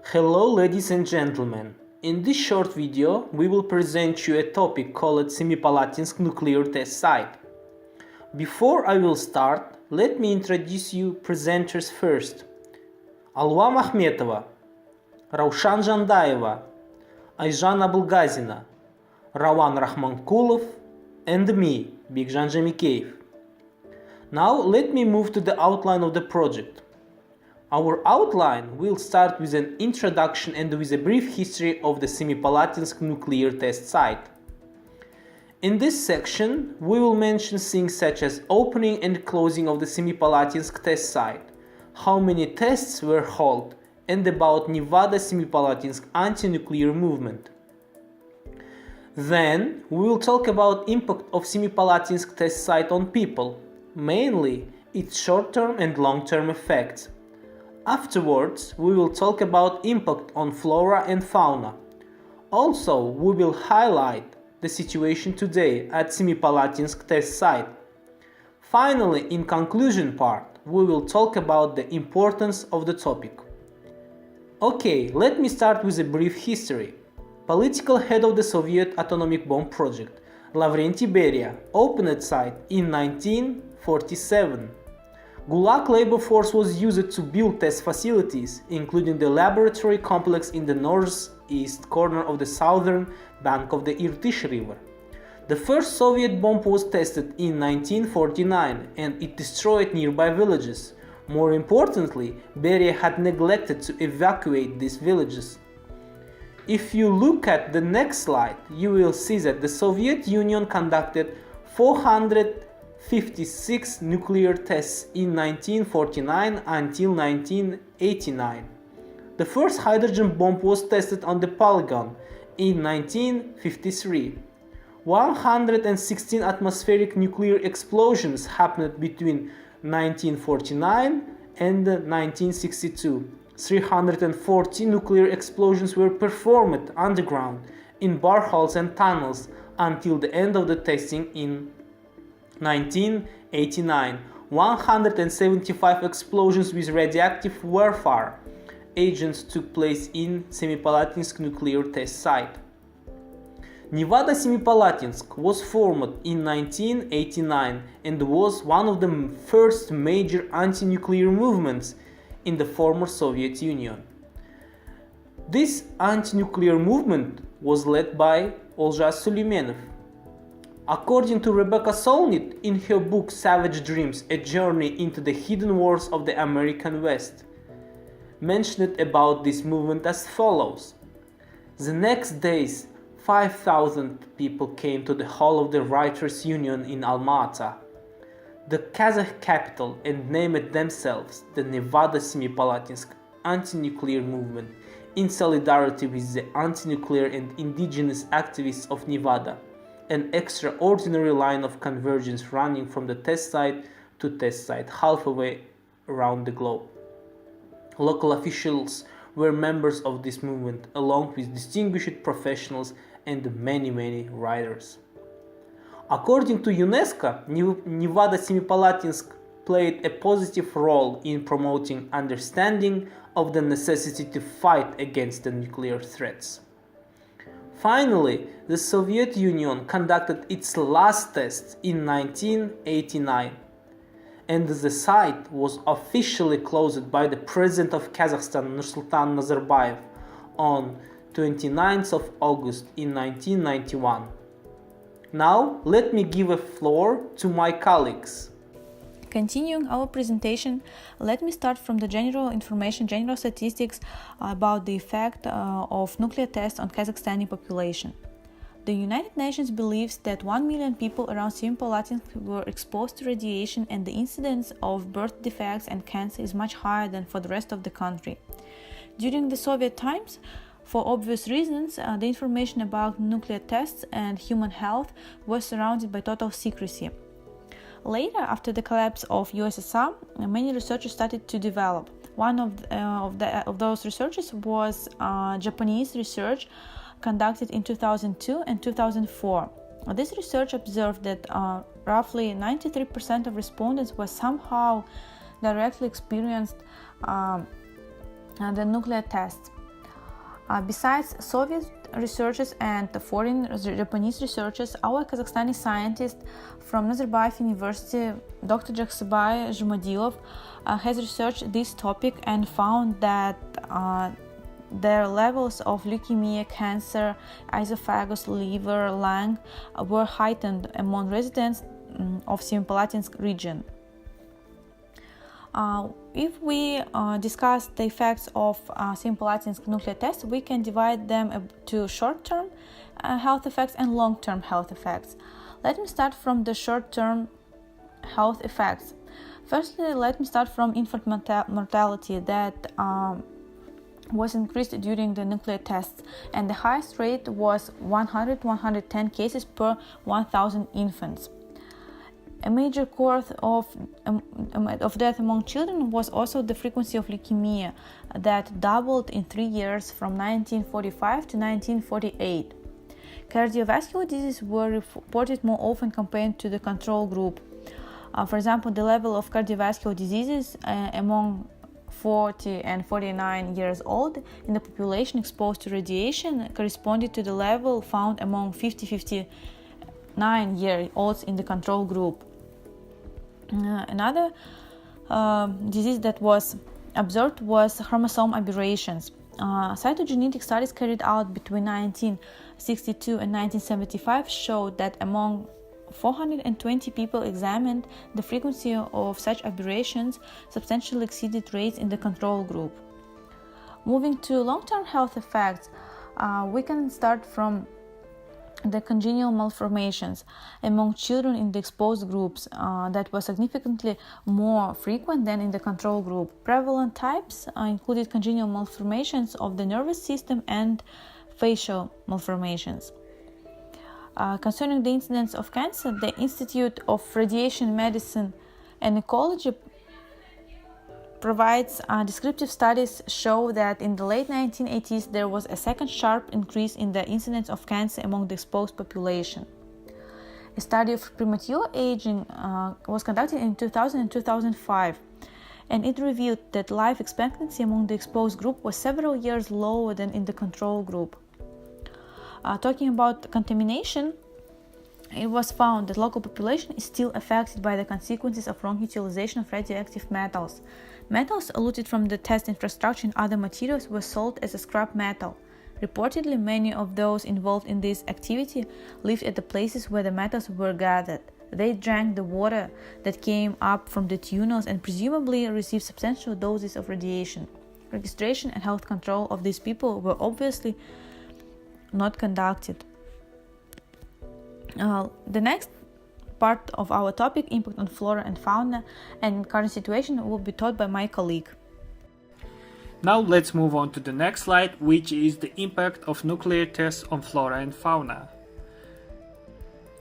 Hello ladies and gentlemen. In this short video we will present you a topic called Semipalatinsk nuclear test site. Before I will start, let me introduce you presenters first. Alwa Mahmetova, Raushan Jandaeva, Ayjan Abulgazina, Rawan Rahmankulov, and me, Bigjan Jamikeev. Now let me move to the outline of the project. Our outline will start with an introduction and with a brief history of the Semipalatinsk nuclear test site. In this section, we will mention things such as opening and closing of the Semipalatinsk test site, how many tests were held, and about Nevada Semipalatinsk anti-nuclear movement. Then, we will talk about impact of Semipalatinsk test site on people, mainly its short-term and long-term effects. Afterwards, we will talk about impact on flora and fauna. Also, we will highlight the situation today at Semipalatinsk test site. Finally, in conclusion part, we will talk about the importance of the topic. Okay, let me start with a brief history. Political head of the Soviet atomic bomb project, Lavrentiy Beria, opened site in 1947. Gulag labor force was used to build test facilities, including the laboratory complex in the northeast corner of the southern bank of the Irtysh River. The first Soviet bomb was tested in 1949 and it destroyed nearby villages. More importantly, Beria had neglected to evacuate these villages. If you look at the next slide, you will see that the Soviet Union conducted 456 nuclear tests in 1949 until 1989. The first hydrogen bomb was tested on the Polygon in 1953. 116 atmospheric nuclear explosions happened between 1949 and 1962. 340 nuclear explosions were performed underground in boreholes and tunnels until the end of the testing in 1989. 175 explosions with radioactive warfare agents took place in Semipalatinsk nuclear test site. Nevada Semipalatinsk was formed in 1989 and was one of the first major anti-nuclear movements in the former Soviet Union. This anti-nuclear movement was led by Olzhas Süleymanov. According to Rebecca Solnit in her book Savage Dreams, A Journey into the Hidden Wars of the American West, mentioned about this movement as follows. The next days, 5,000 people came to the hall of the Writers' Union in Alma-Ata, the Kazakh capital, and named themselves the Nevada Semipalatinsk anti-nuclear movement in solidarity with the anti-nuclear and indigenous activists of Nevada, an extraordinary line of convergence running from the test site to test site halfway around the globe. Local officials were members of this movement along with distinguished professionals and many writers. According to UNESCO, Nevada Semipalatinsk played a positive role in promoting understanding of the necessity to fight against the nuclear threats. Finally, the Soviet Union conducted its last test in 1989, and the site was officially closed by the President of Kazakhstan, Nursultan Nazarbayev, on 29th of August in 1991. Now, let me give a floor to my colleagues. Continuing our presentation, let me start from the general information, general statistics about the effect of nuclear tests on Kazakhstani population. The United Nations believes that 1 million people around Semipalatinsk were exposed to radiation, and the incidence of birth defects and cancer is much higher than for the rest of the country. During the Soviet times, for obvious reasons, the information about nuclear tests and human health was surrounded by total secrecy. Later, after the collapse of USSR, many researchers started to develop. One of those researchers was Japanese research conducted in 2002 and 2004. This research observed that roughly 93% of respondents were somehow directly experienced the nuclear tests. Besides Soviet researchers and foreign Japanese researchers, our Kazakhstani scientist from Nazarbayev University, Dr. Jaksibay Zhumodilov, has researched this topic and found that their levels of leukemia, cancer, esophagus, liver, lung were heightened among residents of Semipalatinsk region. If we discuss the effects of Semipalatinsk nuclear test, we can divide them to short-term health effects and long-term health effects. Let me start from the short-term health effects. Firstly, let me start from infant mortality that was increased during the nuclear tests, and the highest rate was 110 cases per 1,000 infants. A major cause of death among children was also the frequency of leukemia that doubled in 3 years from 1945 to 1948. Cardiovascular diseases were reported more often compared to the control group. For example, the level of cardiovascular diseases among 40 and 49 years old in the population exposed to radiation corresponded to the level found among 59-year-olds in the control group. Another disease that was observed was chromosome aberrations. Cytogenetic studies carried out between 1962 and 1975 showed that among 420 people examined, the frequency of such aberrations substantially exceeded rates in the control group. Moving to long-term health effects, we can start from the congenital malformations among children in the exposed groups that were significantly more frequent than in the control group. Prevalent types included congenital malformations of the nervous system and facial malformations. Concerning the incidence of cancer, the Institute of Radiation Medicine and Ecology provides descriptive studies show that in the late 1980s there was a second sharp increase in the incidence of cancer among the exposed population. A study of premature aging was conducted in 2000 and 2005, and it revealed that life expectancy among the exposed group was several years lower than in the control group. Talking about contamination, it was found that local population is still affected by the consequences of wrong utilization of radioactive metals. Metals looted from the test infrastructure and other materials were sold as a scrap metal. Reportedly, many of those involved in this activity lived at the places where the metals were gathered. They drank the water that came up from the tunnels and presumably received substantial doses of radiation. Registration and health control of these people were obviously not conducted. The next part of our topic, impact on flora and fauna and current situation, will be taught by my colleague. Now let's move on to the next slide, which is the impact of nuclear tests on flora and fauna.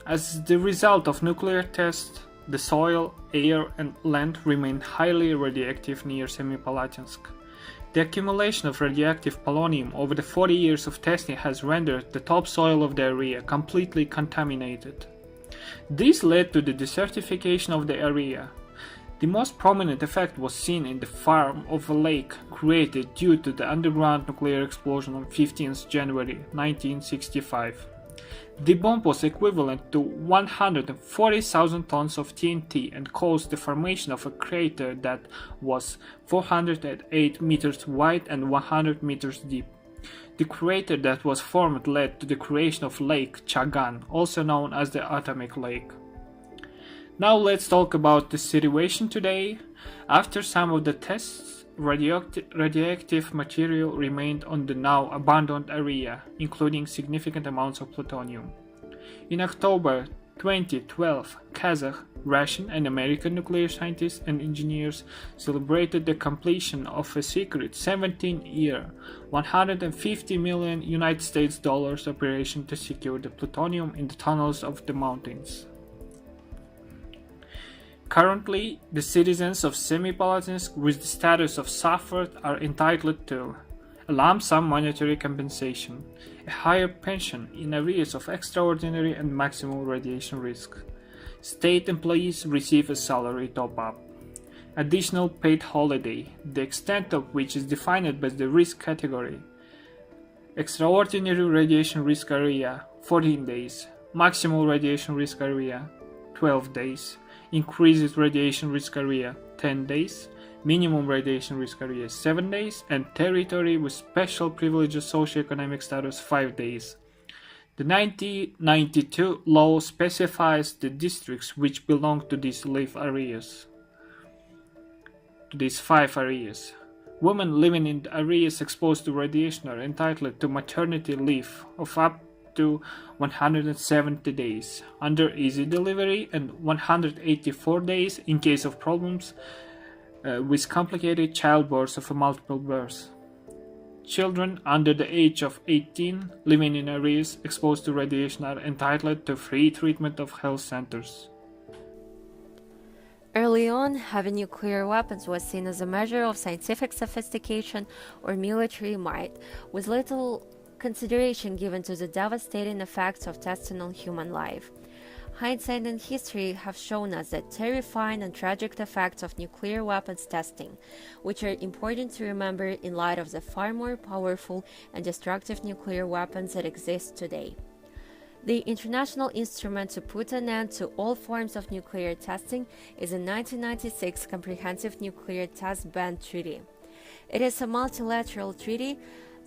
As the result of nuclear tests, the soil, air and land remain highly radioactive near Semipalatinsk. The accumulation of radioactive polonium over the 40 years of testing has rendered the topsoil of the area completely contaminated. This led to the desertification of the area. The most prominent effect was seen in the farm of a lake created due to the underground nuclear explosion on 15th January 1965. The bomb was equivalent to 140,000 tons of TNT and caused the formation of a crater that was 408 meters wide and 100 meters deep. The crater that was formed led to the creation of Lake Chagan, also known as the Atomic Lake. Now let's talk about the situation today. After some of the tests, radioactive material remained on the now abandoned area, including significant amounts of plutonium. In October 2012, Kazakh, Russian and American nuclear scientists and engineers celebrated the completion of a secret 17-year, $150 million United States dollars operation to secure the plutonium in the tunnels of the mountains. Currently, the citizens of Semipalatinsk with the status of suffered are entitled to a lump sum monetary compensation, a higher pension in arrears of extraordinary and maximal radiation risk. State employees receive a salary top-up. Additional paid holiday, the extent of which is defined by the risk category. Extraordinary radiation risk area 14 days. Maximal radiation risk area 12 days. Increased radiation risk area 10 days. Minimum radiation risk area 7 days. And territory with special privileged socioeconomic status 5 days. The 1992 law specifies the districts which belong to these areas. To these 5 areas. Women living in the areas exposed to radiation are entitled to maternity leave of up to 170 days under easy delivery and 184 days in case of problems with complicated childbirth of multiple births. Children under the age of 18 living in areas exposed to radiation are entitled to free treatment of health centers. Early on, having nuclear weapons was seen as a measure of scientific sophistication or military might, with little consideration given to the devastating effects of testing on human life. Hindsight and history have shown us the terrifying and tragic effects of nuclear weapons testing, which are important to remember in light of the far more powerful and destructive nuclear weapons that exist today. The international instrument to put an end to all forms of nuclear testing is the 1996 Comprehensive Nuclear Test Ban Treaty. It is a multilateral treaty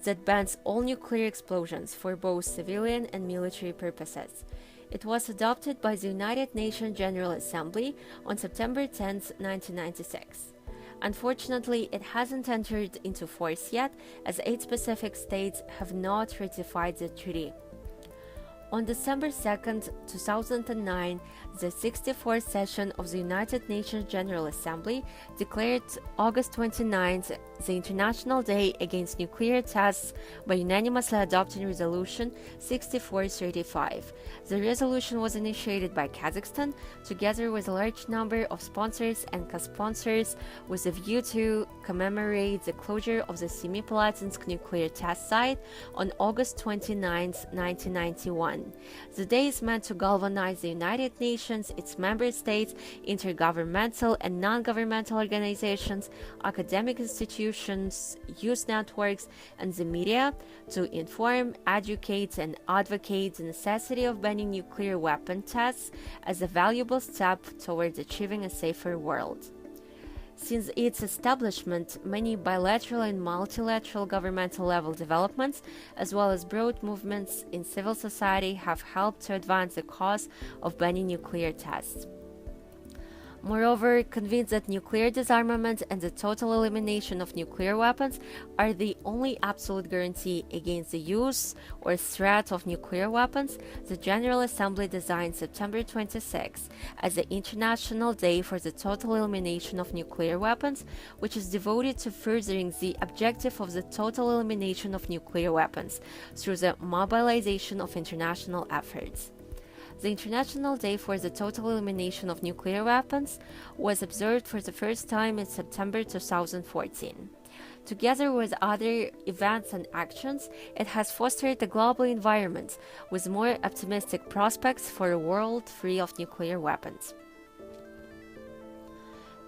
that bans all nuclear explosions for both civilian and military purposes. It was adopted by the United Nations General Assembly on September 10, 1996. Unfortunately, it hasn't entered into force yet, as 8 specific states have not ratified the treaty. On December 2, 2009, the 64th session of the United Nations General Assembly declared August 29th the International Day Against Nuclear Tests by unanimously adopting Resolution 6435. The resolution was initiated by Kazakhstan, together with a large number of sponsors and co-sponsors, with a view to commemorate the closure of the Semipalatinsk nuclear test site on August 29, 1991. The day is meant to galvanize the United Nations, its member states, intergovernmental and non-governmental organizations, academic institutions, youth networks, and the media to inform, educate, and advocate the necessity of banning nuclear weapon tests as a valuable step towards achieving a safer world. Since its establishment, many bilateral and multilateral governmental level developments, as well as broad movements in civil society, have helped to advance the cause of banning nuclear tests. Moreover, convinced that nuclear disarmament and the total elimination of nuclear weapons are the only absolute guarantee against the use or threat of nuclear weapons, the General Assembly designed September 26 as the International Day for the Total Elimination of Nuclear Weapons, which is devoted to furthering the objective of the total elimination of nuclear weapons through the mobilization of international efforts. The International Day for the Total Elimination of Nuclear Weapons was observed for the first time in September 2014. Together with other events and actions, it has fostered a global environment with more optimistic prospects for a world free of nuclear weapons.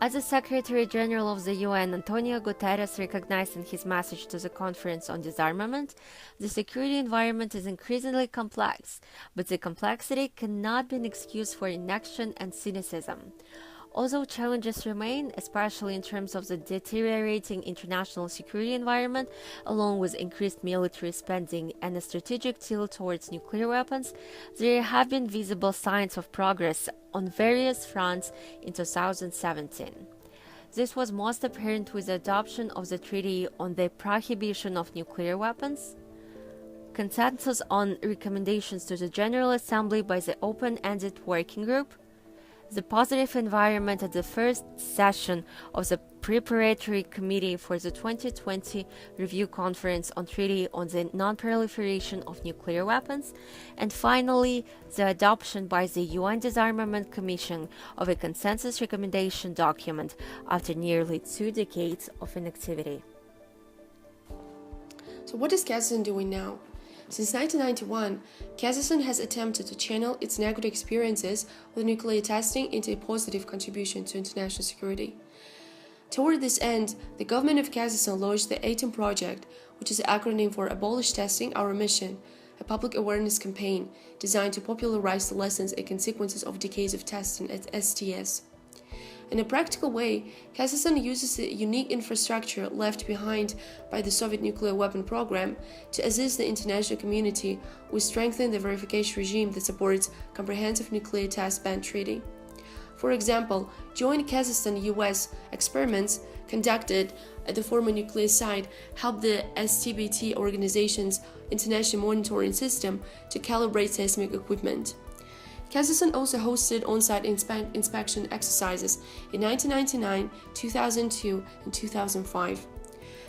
As the Secretary General of the UN, Antonio Guterres, recognized in his message to the Conference on Disarmament, the security environment is increasingly complex, but the complexity cannot be an excuse for inaction and cynicism. Although challenges remain, especially in terms of the deteriorating international security environment, along with increased military spending and a strategic tilt towards nuclear weapons, there have been visible signs of progress on various fronts in 2017. This was most apparent with the adoption of the Treaty on the Prohibition of Nuclear Weapons, consensus on recommendations to the General Assembly by the Open-Ended Working Group, the positive environment at the first session of the Preparatory Committee for the 2020 Review Conference on Treaty on the Non-Proliferation of Nuclear Weapons, and finally, the adoption by the UN Disarmament Commission of a consensus recommendation document after nearly 2 decades of inactivity. So what is Kazakhstan doing now? Since 1991, Kazakhstan has attempted to channel its negative experiences with nuclear testing into a positive contribution to international security. Toward this end, the government of Kazakhstan launched the ATOM project, which is an acronym for Abolish Testing, Our Mission, a public awareness campaign designed to popularize the lessons and consequences of decades of testing at STS. In a practical way, Kazakhstan uses the unique infrastructure left behind by the Soviet nuclear weapon program to assist the international community with strengthening the verification regime that supports comprehensive nuclear test ban treaty. For example, joint Kazakhstan-US experiments conducted at the former nuclear site helped the STBT organization's international monitoring system to calibrate seismic equipment. Kazakhstan also hosted on-site inspection exercises in 1999, 2002, and 2005.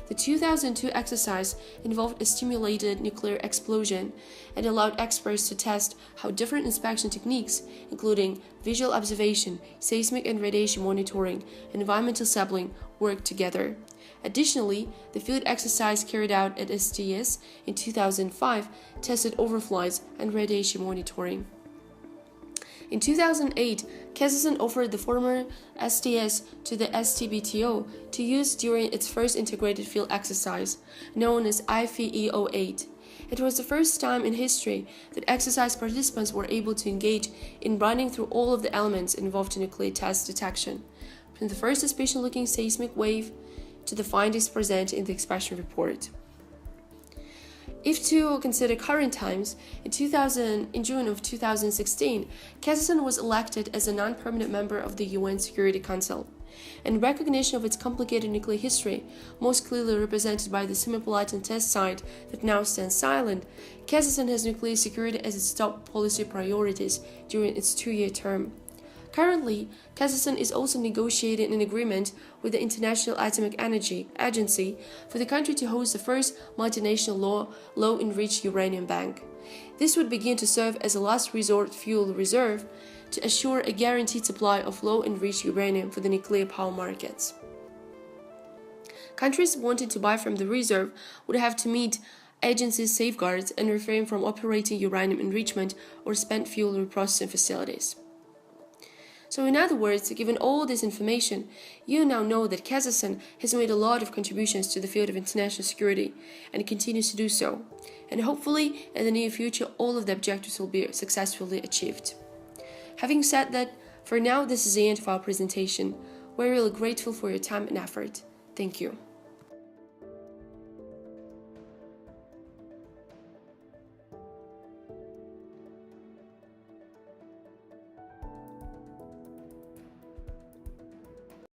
The 2002 exercise involved a stimulated nuclear explosion and allowed experts to test how different inspection techniques, including visual observation, seismic and radiation monitoring, and environmental sampling, work together. Additionally, the field exercise carried out at STS in 2005 tested overflights and radiation monitoring. In 2008, Kazakhstan offered the former STS to the STBTO to use during its first integrated field exercise, known as IFE-08. It was the first time in history that exercise participants were able to engage in running through all of the elements involved in nuclear test detection, from the first suspicious-looking seismic wave to the findings presented in the inspection report. If to consider current times, in June of 2016, Kazakhstan was elected as a non-permanent member of the UN Security Council. In recognition of its complicated nuclear history, most clearly represented by the Semipalatinsk test site that now stands silent, Kazakhstan has nuclear security as its top policy priorities during its 2-year term. Currently, Kazakhstan is also negotiating an agreement with the International Atomic Energy Agency for the country to host the first multinational low-enriched uranium bank. This would begin to serve as a last resort fuel reserve to assure a guaranteed supply of low-enriched uranium for the nuclear power markets. Countries wanting to buy from the reserve would have to meet agency's safeguards and refrain from operating uranium enrichment or spent fuel reprocessing facilities. So in other words, given all this information, you now know that Kazakhstan has made a lot of contributions to the field of international security and continues to do so. And hopefully, in the near future, all of the objectives will be successfully achieved. Having said that, for now, this is the end of our presentation. We're really grateful for your time and effort. Thank you.